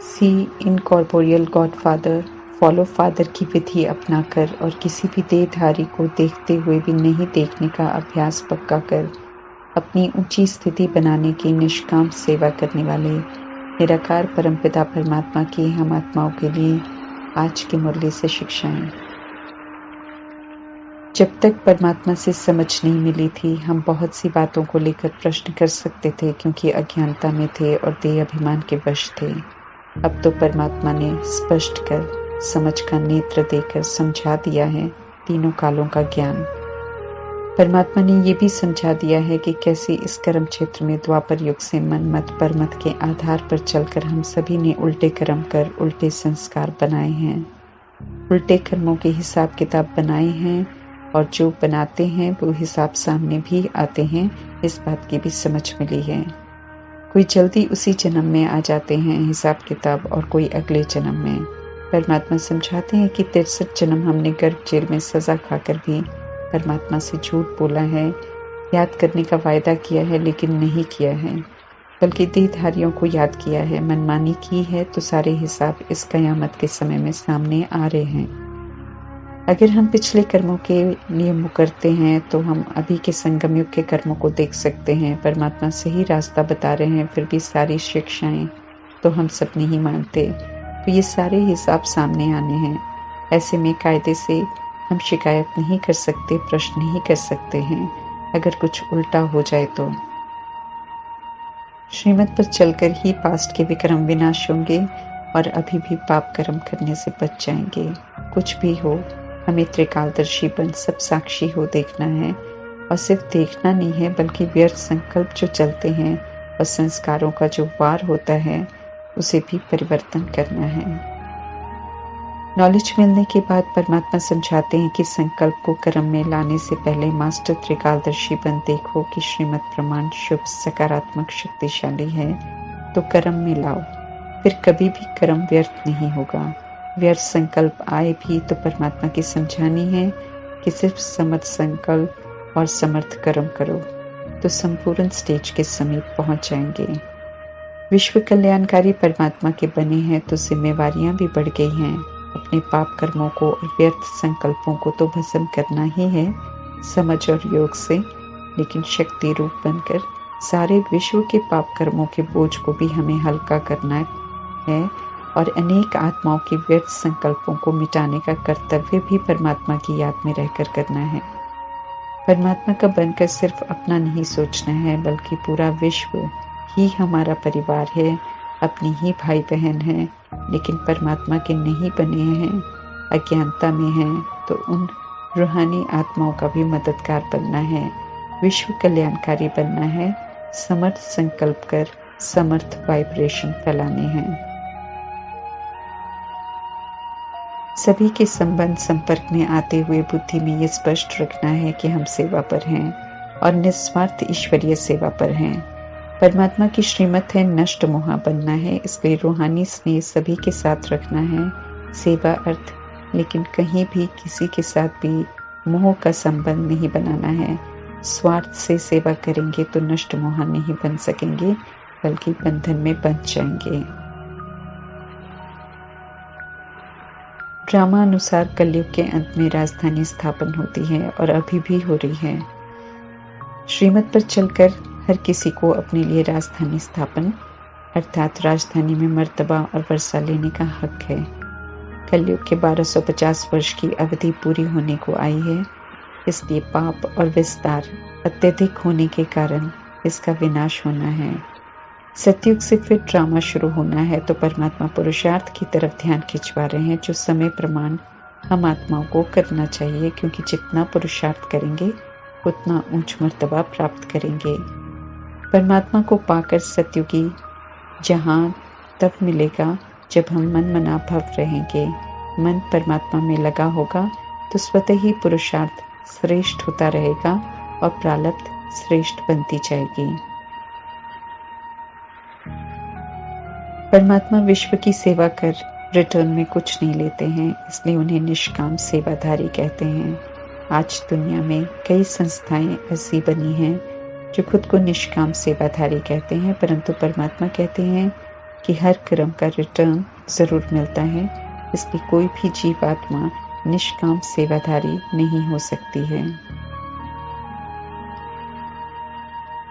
सी incorporeal godfather, follow father की विधि अपनाकर और किसी भी देहधारी को देखते हुए भी नहीं देखने का अभ्यास पक्का कर अपनी ऊंची स्थिति बनाने की निष्काम सेवा करने वाले निराकार परमपिता परमात्मा की हम आत्माओं के लिए आज की मुरली से शिक्षाएं। जब तक परमात्मा से समझ नहीं मिली थी, हम बहुत सी बातों को लेकर प्रश्न कर सकते थे क्योंकि अज्ञानता में थे और देह अभिमान के वश थे। अब तो परमात्मा ने स्पष्ट कर समझ का नेत्र देकर समझा दिया है तीनों कालों का ज्ञान। परमात्मा ने ये भी समझा दिया है कि कैसे इस कर्म क्षेत्र में द्वापर युग से मन मत परमत के आधार पर चलकर हम सभी ने उल्टे कर्म कर उल्टे संस्कार बनाए हैं, उल्टे कर्मों के हिसाब किताब बनाए हैं और जो बनाते हैं वो हिसाब सामने भी आते हैं। इस बात की भी समझ मिली है। कोई जल्दी उसी जन्म में आ जाते हैं हिसाब किताब और कोई अगले जन्म में। परमात्मा समझाते हैं कि 63 जन्म हमने गर्भ जेल में सजा खाकर भी परमात्मा से झूठ बोला है, याद करने का वायदा किया है लेकिन नहीं किया है, बल्कि देहधारियों को याद किया है, मनमानी की है, तो सारे हिसाब इस कयामत के समय में सामने आ रहे हैं। अगर हम पिछले कर्मों के नियम करते हैं तो हम अभी के संगम युग के कर्मों को देख सकते हैं। परमात्मा सही रास्ता बता रहे हैं, फिर भी सारी शिक्षाएं तो हम सब नहीं मानते, तो ये सारे हिसाब सामने आने हैं। ऐसे में कायदे से हम शिकायत नहीं कर सकते, प्रश्न नहीं कर सकते हैं अगर कुछ उल्टा हो जाए तो। श्रीमत पर चलकर ही पास्ट के विक्रम विनाश होंगे और अभी भी पाप कर्म करने से बच जाएंगे। कुछ भी हो, हमें त्रिकालदर्शी बन सब साक्षी हो देखना है, और सिर्फ देखना नहीं है बल्कि व्यर्थ संकल्प जो चलते हैं और संस्कारों का जो वार होता है उसे भी परिवर्तन करना है। नॉलेज मिलने के बाद परमात्मा समझाते हैं कि संकल्प को कर्म में लाने से पहले मास्टर त्रिकालदर्शी बन देखो कि श्रीमत प्रमाण शुभ सकारात्मक शक्तिशाली है तो कर्म में लाओ, फिर कभी भी कर्म व्यर्थ नहीं होगा। व्यर्थ संकल्प आए भी तो परमात्मा की समझानी है कि सिर्फ समर्थ संकल्प और समर्थ कर्म करो तो संपूर्ण स्टेज के समीप पहुंच जाएंगे। विश्व कल्याणकारी परमात्मा के बने हैं तो जिम्मेवारियां भी बढ़ गई हैं। अपने पाप कर्मों को और व्यर्थ संकल्पों को तो भस्म करना ही है समझ और योग से, लेकिन शक्ति रूप बनकर सारे विश्व के पाप कर्मों के बोझ को भी हमें हल्का करना है और अनेक आत्माओं के व्यर्थ संकल्पों को मिटाने का कर्तव्य भी परमात्मा की याद में रहकर करना है। परमात्मा का बनकर सिर्फ अपना नहीं सोचना है बल्कि पूरा विश्व ही हमारा परिवार है, अपनी ही भाई बहन है, लेकिन परमात्मा के नहीं बने हैं, अज्ञानता में हैं, तो उन रूहानी आत्माओं का भी मददगार बनना है, विश्व कल्याणकारी बनना है, समर्थ संकल्प कर समर्थ वाइब्रेशन फैलाने हैं। सभी के संबंध संपर्क में आते हुए बुद्धि में ये स्पष्ट रखना है कि हम सेवा पर हैं और निस्वार्थ ईश्वरीय सेवा पर हैं। परमात्मा की श्रीमत है नष्ट मोह बनना है, इसलिए रूहानी स्नेह सभी के साथ रखना है, सेवा अर्थ, लेकिन कहीं भी किसी के साथ भी मोह का संबंध नहीं बनाना है। स्वार्थ से सेवा करेंगे तो नष्ट मोह नहीं बन सकेंगे बल्कि बंधन में बंध जाएंगे। ड्रामा अनुसार कलयुग के अंत में राजधानी स्थापन होती है और अभी भी हो रही है। श्रीमत पर चलकर हर किसी को अपने लिए राजधानी स्थापन अर्थात राजधानी में मर्तबा और वर्षा लेने का हक है। कलयुग के 1250 वर्ष की अवधि पूरी होने को आई है, इसलिए पाप और विस्तार अत्यधिक होने के कारण इसका विनाश होना है। सतयुग से फिर ड्रामा शुरू होना है, तो परमात्मा पुरुषार्थ की तरफ ध्यान खिंचवा रहे हैं, जो समय प्रमाण हम आत्माओं को करना चाहिए, क्योंकि जितना पुरुषार्थ करेंगे उतना ऊंच मर्तबा प्राप्त करेंगे। परमात्मा को पाकर सतयुगी जहां तब मिलेगा जब हम मन मना भव रहेंगे। मन परमात्मा में लगा होगा तो स्वतः ही पुरुषार्थ श्रेष्ठ होता रहेगा और प्रारब्ध श्रेष्ठ बनती जाएगी। परमात्मा विश्व की सेवा कर रिटर्न में कुछ नहीं लेते हैं, इसलिए उन्हें निष्काम सेवाधारी कहते हैं। आज दुनिया में कई संस्थाएं ऐसी बनी हैं जो खुद को निष्काम सेवाधारी कहते हैं, परंतु परमात्मा कहते हैं कि हर कर्म का रिटर्न जरूर मिलता है, इसलिए कोई भी जीवात्मा निष्काम सेवाधारी नहीं हो सकती है।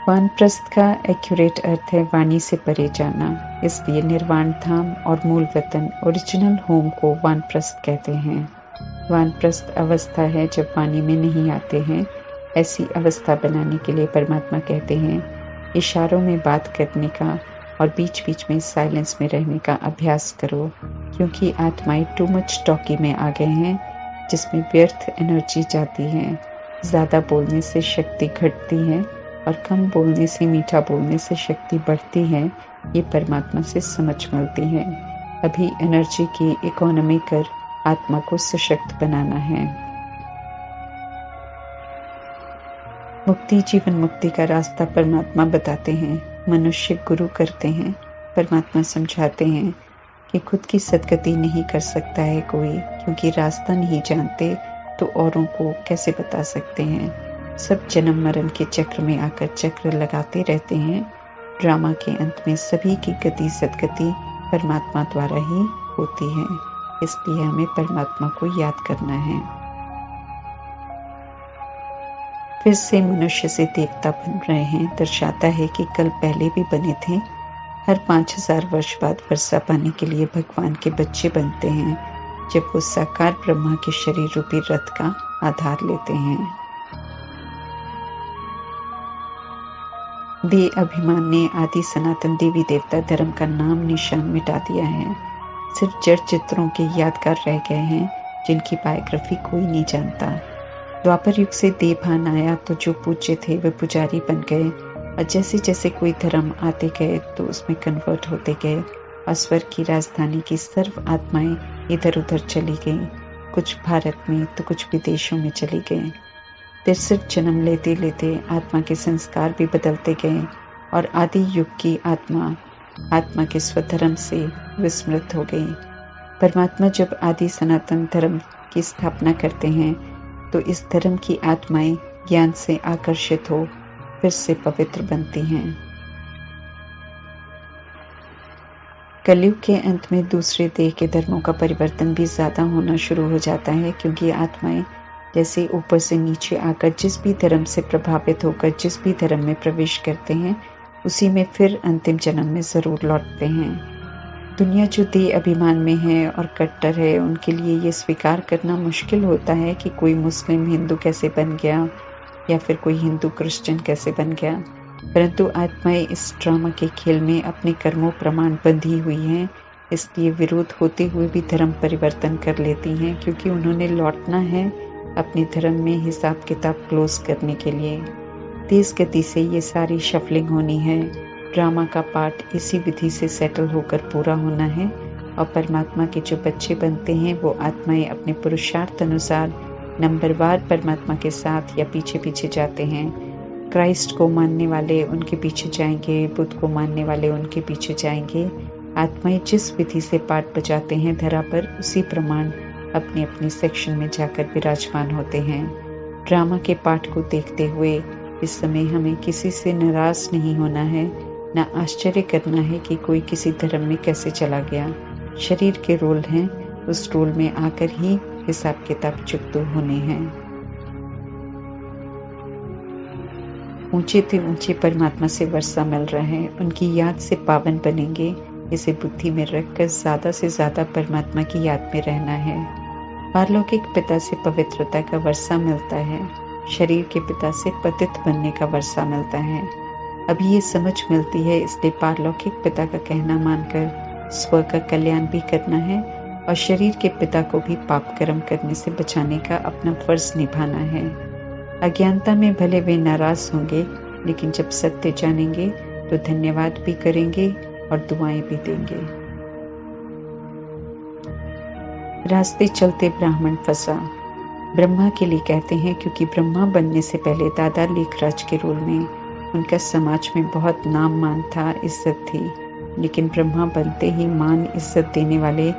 वानप्रस्थ का एक्यूरेट अर्थ है वाणी से परे जाना, इसलिए निर्वाण धाम और मूल वतन ओरिजिनल होम को वानप्रस्थ कहते हैं। वानप्रस्थ अवस्था है जब वाणी में नहीं आते हैं। ऐसी अवस्था बनाने के लिए परमात्मा कहते हैं, इशारों में बात करने का और बीच बीच में साइलेंस में रहने का अभ्यास करो, क्योंकि आत्माएं टू मच टॉकी में आ गए हैं, जिसमें व्यर्थ एनर्जी जाती है। ज़्यादा बोलने से शक्ति घटती है और कम बोलने से, मीठा बोलने से शक्ति बढ़ती है। ये परमात्मा से समझ मिलती है। अभी एनर्जी की इकोनॉमी कर आत्मा को सशक्त बनाना है। मुक्ति, जीवन मुक्ति का रास्ता परमात्मा बताते हैं। मनुष्य गुरु करते हैं। परमात्मा समझाते हैं कि खुद की सद्गति नहीं कर सकता है कोई, क्योंकि रास्ता नहीं जानते तो औरों को कैसे बता सकते हैं। सब जन्म मरण के चक्र में आकर चक्र लगाते रहते हैं। ड्रामा के अंत में सभी की गति सद्गति परमात्मा द्वारा ही होती है, इसलिए हमें परमात्मा को याद करना है। फिर से मनुष्य से देवता बन रहे हैं, दर्शाता है कि कल पहले भी बने थे। हर 5000 वर्ष बाद वर्षा पाने के लिए भगवान के बच्चे बनते हैं, जब वो साकार ब्रह्मा के शरीर रूपी रथ का आधार लेते हैं। दे अभिमान ने आदि सनातन देवी देवता धर्म का नाम निशान मिटा दिया है। सिर्फ जड़ चित्रों के यादगार रह गए हैं, जिनकी बायोग्राफी कोई नहीं जानता। द्वापर युग से देवभान आया तो जो पूज्य थे वे पुजारी बन गए, और जैसे जैसे कोई धर्म आते गए तो उसमें कन्वर्ट होते गए, और स्वर्ग की राजधानी की सर्व आत्माएं इधर उधर चली गईं, कुछ भारत में तो कुछ विदेशों में चली गईं। तिरसठ जन्म लेते लेते आत्मा के संस्कार भी बदलते गए, और आदि युग की आत्मा के स्वधर्म से विस्मृत हो गई। परमात्मा जब आदि सनातन धर्म की स्थापना करते हैं तो इस धर्म की आत्माएं ज्ञान से आकर्षित हो फिर से पवित्र बनती हैं। कलयुग के अंत में दूसरे देह के धर्मों का परिवर्तन भी ज्यादा होना शुरू हो जाता है, क्योंकि आत्माएं जैसे ऊपर से नीचे आकर जिस भी धर्म से प्रभावित होकर जिस भी धर्म में प्रवेश करते हैं, उसी में फिर अंतिम जन्म में जरूर लौटते हैं। दुनिया जो देह अभिमान में है और कट्टर है, उनके लिए ये स्वीकार करना मुश्किल होता है कि कोई मुस्लिम हिंदू कैसे बन गया, या फिर कोई हिंदू क्रिश्चियन कैसे बन गया। परंतु आत्माएं इस ड्रामा के खेल में अपने कर्मों प्रमाण बंधी हुई हैं, इसलिए विरोध होते हुए भी धर्म परिवर्तन कर लेती हैं, क्योंकि उन्होंने लौटना है अपने धर्म में हिसाब किताब क्लोज करने के लिए। तेज गति से ये सारी शफलिंग होनी है। ड्रामा का पार्ट इसी विधि से सेटल होकर पूरा होना है, और परमात्मा के जो बच्चे बनते हैं वो आत्माएं अपने पुरुषार्थ अनुसार नंबरवार परमात्मा के साथ या पीछे पीछे जाते हैं। क्राइस्ट को मानने वाले उनके पीछे जाएंगे, बुद्ध को मानने वाले उनके पीछे जाएंगे। आत्माएं जिस विधि से पाठ बजाते हैं धरा पर, उसी प्रमाण अपने अपने सेक्शन में जाकर विराजमान होते हैं। ड्रामा के पाठ को देखते हुए इस समय हमें किसी से नाराज नहीं होना है, न आश्चर्य करना है कि कोई किसी धर्म में कैसे चला गया। शरीर के रोल हैं, उस रोल में आकर ही हिसाब किताब चुकतो होने हैं। ऊंचे से ऊंचे परमात्मा से वर्षा मिल रहा है, उनकी याद से पावन बनेंगे। इसे बुद्धि में रखकर ज्यादा से ज्यादा परमात्मा की याद में रहना है। पारलौकिक पिता से पवित्रता का वर्षा मिलता है, शरीर के पिता से पतित बनने का वर्षा मिलता है। अभी ये समझ मिलती है, इसलिए पारलौकिक पिता का कहना मानकर स्व का कल्याण भी करना है, और शरीर के पिता को भी पाप कर्म करने से बचाने का अपना फर्ज निभाना है। अज्ञानता में भले वे नाराज होंगे, लेकिन जब सत्य जानेंगे तो धन्यवाद भी करेंगे और दुआएं भी देंगे। रास्ते चलते ब्राह्मण फंसा। ब्रह्मा के लिए कहते हैं, क्योंकि ब्रह्मा बनने से पहले दादा लेखराज के रोल में उनका समाज में बहुत नाम मान था, इज्जत थी। लेकिन ब्रह्मा बनते ही मान इज्जत देने वाले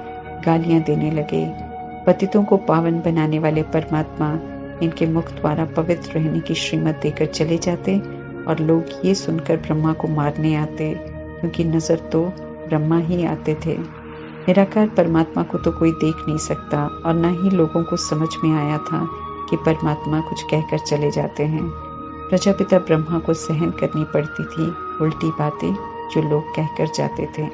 गालियां देने लगे। पतितों को पावन बनाने वाले परमात्मा इनके मुख द्वारा पवित्र रहने की श्रीमत देकर चले जाते, और लोग ये सुनकर ब्रह्मा को मारने आते, क्योंकि नजर तो ब्रह्मा ही आते थे। निराकार परमात्मा को तो कोई देख नहीं सकता और न ही लोगों को समझ में आया था कि परमात्मा कुछ कहकर चले जाते हैं। प्रजापिता ब्रह्मा को सहन करनी पड़ती थी उल्टी बातें जो लोग कहकर जाते थे।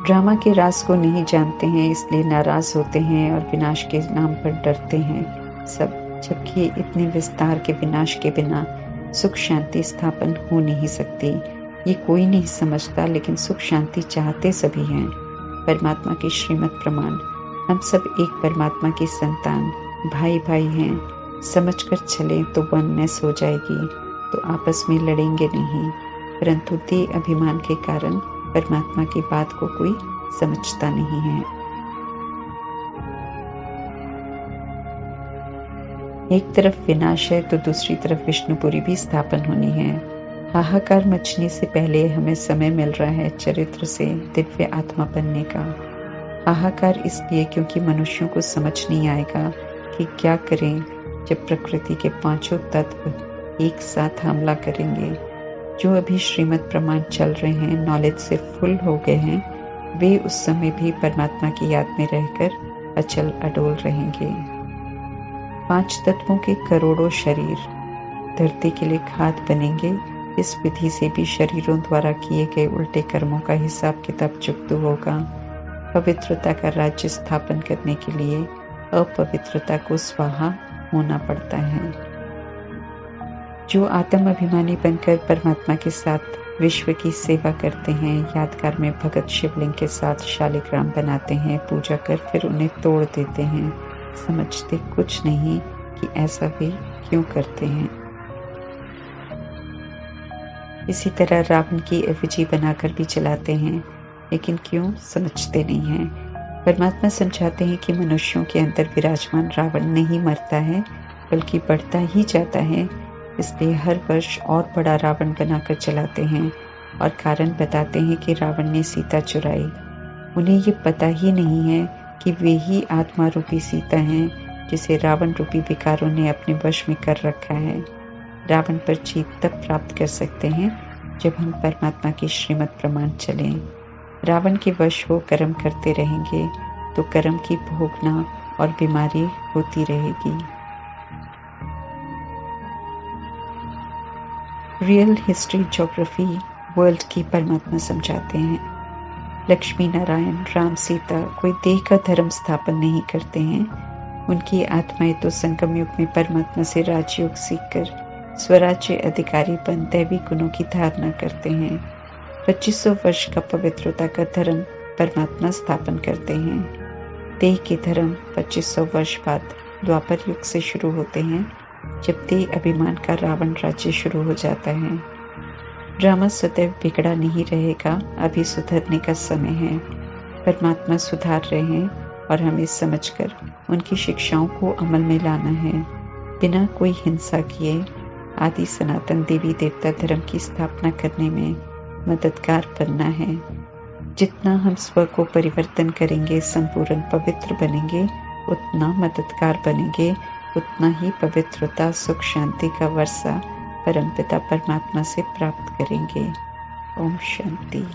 ड्रामा के राज को नहीं जानते हैं, इसलिए नाराज होते हैं और विनाश के नाम पर डरते हैं सब, जबकि इतने विस्तार के विनाश के बिना सुख शांति स्थापन हो नहीं सकती। ये कोई नहीं समझता, लेकिन सुख शांति चाहते सभी हैं। परमात्मा की श्रीमत प्रमाण, हम सब एक परमात्मा की संतान भाई भाई हैं। समझकर चलें तो वननेस हो जाएगी, तो आपस में लड़ेंगे नहीं। परंतु देह अभिमान के कारण परमात्मा की बात को कोई समझता नहीं है। एक तरफ विनाश है तो दूसरी तरफ विष्णुपुरी भी स्थापन होनी है। हाहाकार मचने से पहले हमें समय मिल रहा है चरित्र से दिव्य आत्मा बनने का। हाहाकार इसलिए क्योंकि मनुष्यों को समझ नहीं आएगा कि क्या करें जब प्रकृति के पांचों तत्व एक साथ हमला करेंगे। जो अभी श्रीमत प्रमाण चल रहे हैं, नॉलेज से फुल हो गए हैं, वे उस समय भी परमात्मा की याद में रहकर अचल अडोल रहेंगे। 5 तत्वों के करोड़ों शरीर धरती के लिए खाद बनेंगे। इस विधि से भी शरीरों द्वारा किए गए उल्टे कर्मों का हिसाब किताब चुकता होगा। पवित्रता का राज्य स्थापन करने के लिए अपवित्रता को स्वाहा होना पड़ता है। जो आत्म अभिमानी बनकर परमात्मा के साथ विश्व की सेवा करते हैं, यादगार में भगत शिवलिंग के साथ शालिग्राम बनाते हैं, पूजा कर फिर उन्हें तोड़ देते हैं, समझते कुछ नहीं कि ऐसा वे क्यों करते हैं। इसी तरह रावण की एफिजी बनाकर भी चलाते हैं, लेकिन क्यों समझते नहीं हैं। परमात्मा समझाते हैं कि मनुष्यों के अंदर विराजमान रावण नहीं मरता है, बल्कि बढ़ता ही जाता है। इसलिए हर वर्ष और बड़ा रावण बनाकर चलाते हैं और कारण बताते हैं कि रावण ने सीता चुराई। उन्हें ये पता ही नहीं है कि वे ही आत्मा रूपी सीता हैं, जिसे रावण रूपी विकारों ने अपने वश में कर रखा है। रावण पर जीत तब प्राप्त कर सकते हैं जब हम परमात्मा की श्रीमत प्रमाण चलें। रावण के वश हो कर्म करते रहेंगे तो कर्म की भोगना और बीमारी होती रहेगी। रियल हिस्ट्री ज्योग्राफी वर्ल्ड की परमात्मा समझाते हैं। लक्ष्मी नारायण राम सीता कोई देह का धर्म स्थापन नहीं करते हैं। उनकी आत्माएं तो संगम युग में परमात्मा से राजयोग सीखकर स्वराज्य अधिकारी बन दैवी गुणों की धारणा करते हैं। 2500 वर्ष का पवित्रता का धर्म परमात्मा स्थापन करते हैं। देह के धर्म 2500 वर्ष बाद द्वापर युग से शुरू होते हैं, जब देह अभिमान का रावण राज्य शुरू हो जाता है। ड्रामा सदैव बिगड़ा नहीं रहेगा, अभी सुधरने का समय है। परमात्मा सुधार रहे हैं और हमें समझकर उनकी शिक्षाओं को अमल में लाना है। बिना कोई हिंसा किए आदि सनातन देवी देवता धर्म की स्थापना करने में मददगार बनना है। जितना हम स्व को परिवर्तन करेंगे, संपूर्ण पवित्र बनेंगे, उतना मददगार बनेंगे, उतना ही पवित्रता सुख शांति का वर्षा परमपिता परमात्मा से प्राप्त करेंगे। ओम शांति।